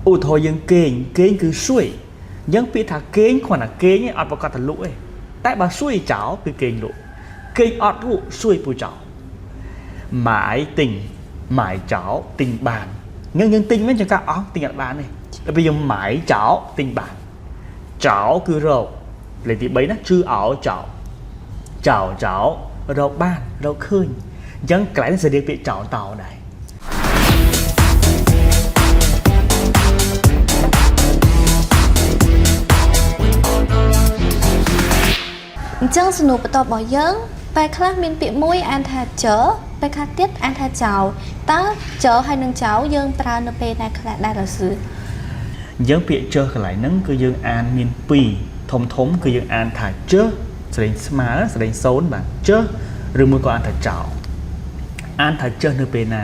ឧទាហរណ៍យើងគេងគឺស៊ុយយើងពាក្យថាគេងគ្រាន់តែគេងឯងអត់ប្រកាសថាលក់ទេតែបើស៊ុយចោលគឺគេងលក់គេងអត់លក់ស៊ុយពូចោលម៉ាយទិញម៉ាយចោលទិញបានយើងទិញមិនចង្កាអស់ទិញអត់បានទេតែពេលយើងម៉ាយចោលទិញបានចោលគឺរកលេខទី3ណាជឿអោចោលចោលរកបានរកឃើញអញ្ចឹងកន្លែងនេះsẽរៀបពាក្យចោលតោដែរអញ្ចឹងសំណួរបន្តរបស់យើងពេលខ្លះមានពាក្យមួយអានថាចើពេលខ្លះទៀតអានថាចោលតើចើហើយនឹងចោលយើងប្រើនៅពេលណាខ្លះដែរឬសឺយើងពាក្យចើកន្លែងហ្នឹងគឺយើងអានមាន2ធំគឺយើងអានថាចើសលេងស្មើសលេង0បាទចើឬមួយក៏អានថាចោលអានថាចើនៅពេលណា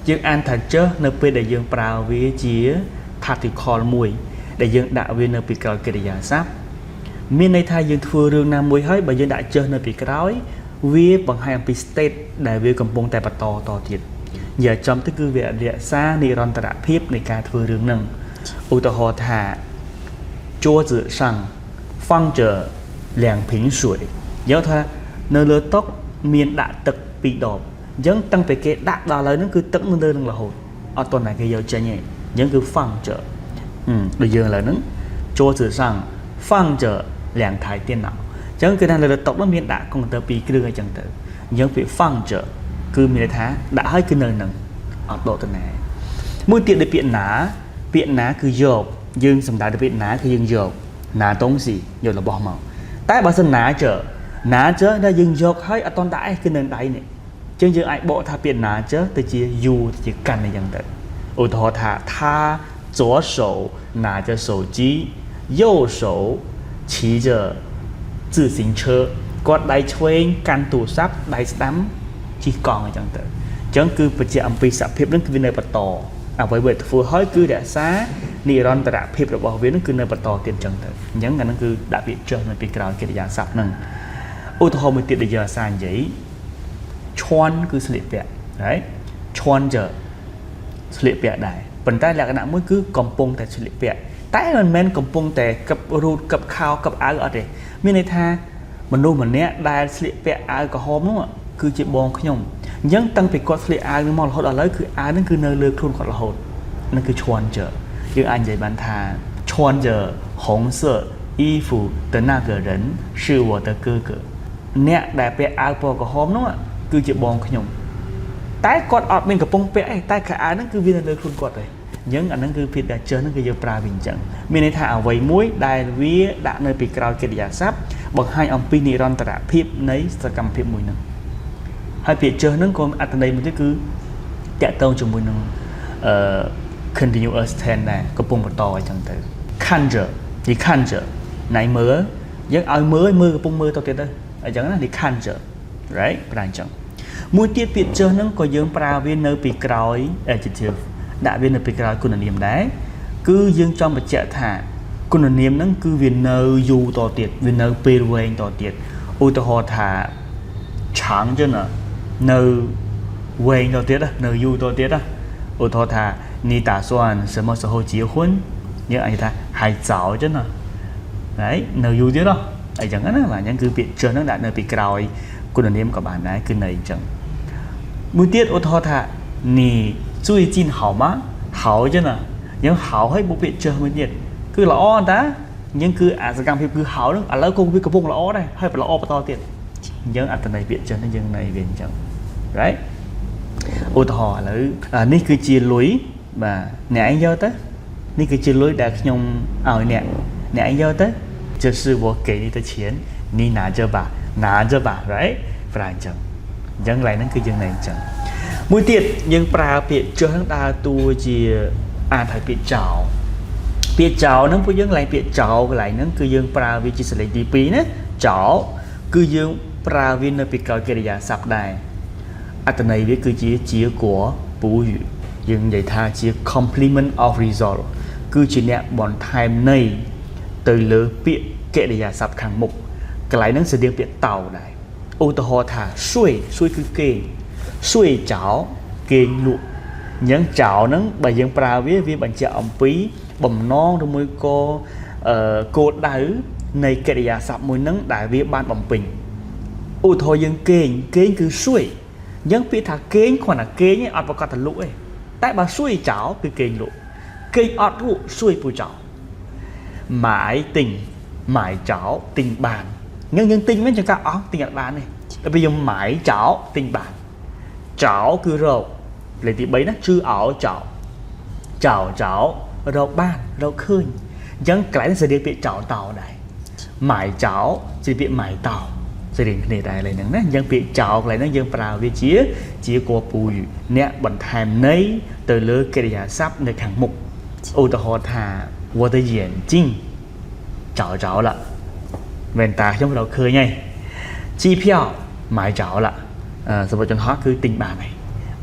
យើងអានថាចើនៅពេលដែលយើងប្រើវាជា particle មួយដែលយើងដាក់វានៅពីក្រោយកិរិយាសព្ទមានន័យថាយើងធ្វើរឿងណាមួយហើយបើយើងដាក់ចើនៅពីក្រោយវាបង្ហាញអំពី state ដែលវាកំពុងតែបន្តតទៀតនិយាយចំទៅគឺវារក្សានិរន្តរភាពនៃការធ្វើរឿងហ្នឹងឧទាហរណ៍ថា桌子上放着2瓶水យកថានៅលើតុមានដាក់ទឹក2ដបអញ្ចឹងតាំងពីគេដាក់ដល់ឥឡូវហ្នឹងគឺទឹកនៅលើនឹងរហូតអត់ទាន់តែគេយកចេញទេអញ្ចឹងគឺ放着ដូចយើងឥឡូវហ្នឹង桌子上放着2台电脑អញ្ចឹងគឺថាលើតុនោះមានដាក់កុំព្យូទ័រ2គ្រឿងអញ្ចឹងទៅអញ្ចឹងពាក្យ放着គឺមានន័យថាដាក់ឲ្យគឺនៅនឹងអត់ដកទៅណាមួយទៀតដូចពាក្យណាគឺយកយើងសំដៅទៅពាក្យណាគឺយើងយកណាតុងស៊ីយករបស់មកតែបើសិនណាចើដែលយើងយកហើយអត់តន់ដាក់ឯងគឺនៅដៃនេះអញ្ចឹងយើងអាចបកថាពាក្យណាចើទៅជាយូទៅជាកាន់អញ្ចឹងទៅឧទាហរណ៍ថា他左手拿着手机右手骑着自行车គាត់ដៃឆ្វេងកាន់ទូរស័ព្ទដៃស្ដាំជិះកង់អញ្ចឹងទៅអញ្ចឹងគឺបញ្ជាក់អំពីសភាពនឹងគឺវានៅបន្តអ្វីៗធ្វើហើយគឺរក្សានិរន្តរភាពរបស់វានឹងគឺនៅបន្តទៀតអញ្ចឹងទៅអញ្ចឹងអានឹងគឺដាក់ពាក្យចុះនៅពីក្រោយកិរិយាសព្ទហ្នឹងឧទាហរណ៍មួយទៀតដែលយើងអាសានិយាយឈွန်គឺស្លៀកពាក់ហើយឈွန်ចើស្លៀកពាក់ដែរប៉ុន្តែលក្ខណៈមួយគឺកំពុងតែស្លៀកពាក់តែមិនមែនកំពុងតែកឹបរូតកឹបខោកឹបអាវអត់ទេមានន័យថាមនុស្សម្នាក់ដែលស្លៀកពាក់អាវក្រហមនោះគឺជាបងខ្ញុំអញ្ចឹងតាំងពីគាត់ស្លៀកអាវនឹងមករហូតដល់ឥឡូវគឺអាវនឹងគឺនៅលើខ្លួនគាត់រហូតនឹងគឺឈွန်ចើយើងអាចនិយាយបានថា穿着红色衣服的那个人是我的哥哥អ្នកដែលពាក់អាវពណ៌ក្រហមនោះគឺជាបងខ្ញុំតែគាត់អត់មានកំពុងពាក់ទេតែខោអាវហ្នឹងគឺវានៅលើខ្លួនគាត់ទេអញ្ចឹងអាហ្នឹងគឺភាពដែលចើហ្នឹងគឺយើងប្រើវាអញ្ចឹងមានន័យថាអ្វីមួយដែលវាដាក់នៅពីក្រោយកិរិយាសព្ទបង្ហាញអំពីនិរន្តរភាពនៃសកម្មភាពមួយហ្នឹងហើយពាក្យចើហ្នឹងក៏អត្ថន័យមួយទៀតគឺតាក់ទងជាមួយនឹងcontinuous tense ដែរកំពុងបន្តអញ្ចឹងទៅ看着你看着ណៃមើលយើងឲ្យមើលកំពុងមើលទៅទៀតទៅអញ្ចឹងណា你看着 right ប្រហែលអញ្ចឹងមួយទៀតពាក្យចើហ្នឹងក៏យើងប្រើវានៅពីក្រោយ adjective ដាក់វានៅពីក្រោយគុណនាមដែរគឺយើងចង់បញ្ជាក់ថាគុណនាមហ្នឹងគឺវានៅយូរតទៀតវានៅពេលវែងតទៀតឧទាហរណ៍ថាឆាងចឹងនៅវែងតទៀតនៅយូរតទៀតឧទាហរណ៍ថា你打算什么时候结婚យើងអាចថា还早ចឹងណាហើយនៅយូរទៀតអញ្ចឹងណាបាទអញ្ចឹងគឺពាក្យចើហ្នឹងដាក់នៅពីក្រោយគុណនាមក៏បានដែរគឺនៅអញ្ចឹងមួយទៀតឧទាហរណ៍ថា你最近好吗好ចឹងណាយើង好ហើយបុពាក្យចើមួយទៀតគឺល្អតាអញ្ចឹងគឺអាសកម្មភាពគឺ好ហ្នឹងឥឡូវក៏វាកំពុងល្អដែរហើយល្អបន្តទៀតអញ្ចឹងអត្ថន័យពាក្យចើហ្នឹងយើងនៅវាអញ្ចឹង right ឧទាហរណ៍ឥឡូវនេះគឺជាលុយបាទអ្នកឯងយកទៅនេះគឺជាលុយដែលខ្ញុំឲ្យអ្នកឯងយកទៅ这是我给你的钱你拿着吧 right ប្រើអញ្ចឹងកន្លែងហ្នឹងគឺយើងនៅអញ្ចឹងមួយទៀតយើងប្រើពាក្យចុះហ្នឹងដើរតួជាអាចឲ្យពាក្យចោលហ្នឹងពួកយើងកន្លែងពាក្យចោលកន្លែងហ្នឹងគឺយើងប្រើវាជាសលេងទី2ណាចោលគឺយើងប្រើវានៅពីក្រោយកិរិយាសព្ទដែរអត្ថន័យវាគឺជាជា果补语យើងនិយាយថាជា complement of result គឺជាអ្នកបន្ថែមន័យទៅលើពាក្យកិរិយាសព្ទខាងមុខកន្លែងហ្នឹងស្តៀងពាក្យតោដែរឧទាហរណ៍ថាស៊ុយគឺគេងស៊ុយចោគេងលក់ những chảo nắng bởi dân prao với bạn chợ ông pí bầm non rồi môi cô đáy này cái địa sập môi nắng đại viết ban bầm bình ôi thôi dân kênh cứ xuôi những bị thả kênh còn là kênh ấy ọt vào con thằng lũ ấy tại bà xuôi chảo cứ kênh lũ kênh ọt lũ xuôi bùi chảo mãi tình mãi chảo tình bàn nhưng tình mới chẳng cả ó tình nhật bàn này bây giờ mãi chảo tình bàn chảo cứ rau lấy tí bấy nó chưa ảo chảo rau ban rau khơi dân cái này sẽ đi bị chảo tàu này mãi chảo sẽ bị mãi tàu sẽ đến này đại lại nè dân bị chảo lại nó dân vào vị trí của bùi nè bẩn thèm nấy từ lứa cái nhà sắp nơi hàng mục ô tô họ thà qua tới diện chinh chảo là bên ta trong đầu khơi nhảy chi phiếu mãi chảo là số một trong họ cứ tình bạn này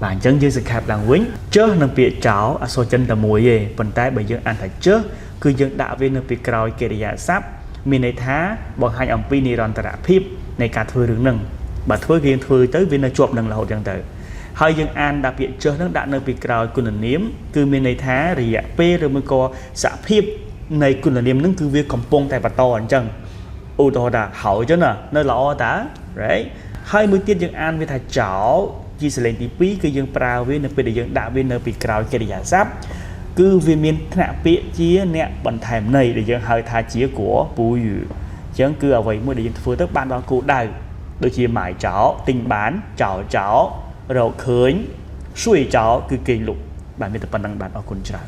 bạn chân như sự khép làng quýnh chớ nâng bị chảo à số chân tầm mùi về phần tay bởi dân ăn thật chớ cứ dân đạo viên nâng bị còi kê địa sắp mình này thá bọn hai ông pin ròn tả phíp này cả thôi đứng nâng bà thôi riêng thôi tới viên nơi chuột nâng là hột dân tử hai dân an đặc biệt chớ nâng đã nâng bị còi cùng là niếm cứ mình này thá thì dạ pê rồi mới có xã phíp này cùng là niếm nâng cứ việc cầm bông tại bà to anh chân ô tô đã hậu chứ nè nơi lọ tá đấy ហើយមួយទៀតយើងអានវាថាចោលជាសលេងទី2គឺយើងប្រើវានៅពេលដែលយើងដាក់វានៅពីក្រោយកិរិយាសព្ទគឺវាមានថ្នាក់ពាក្យជាអ្នកបន្ថែមន័យដែលយើងហៅថាជាគួរពូយអញ្ចឹងគឺអ្វីមួយដែលយើងធ្វើទៅបានដល់គោលដៅដូចជាម៉ាយចោលទិញបានចោលរកឃើញស៊ួយចោលគឺគេងលុបបាទមានតែប៉ុណ្្នឹងបាទអរគុណច្រើន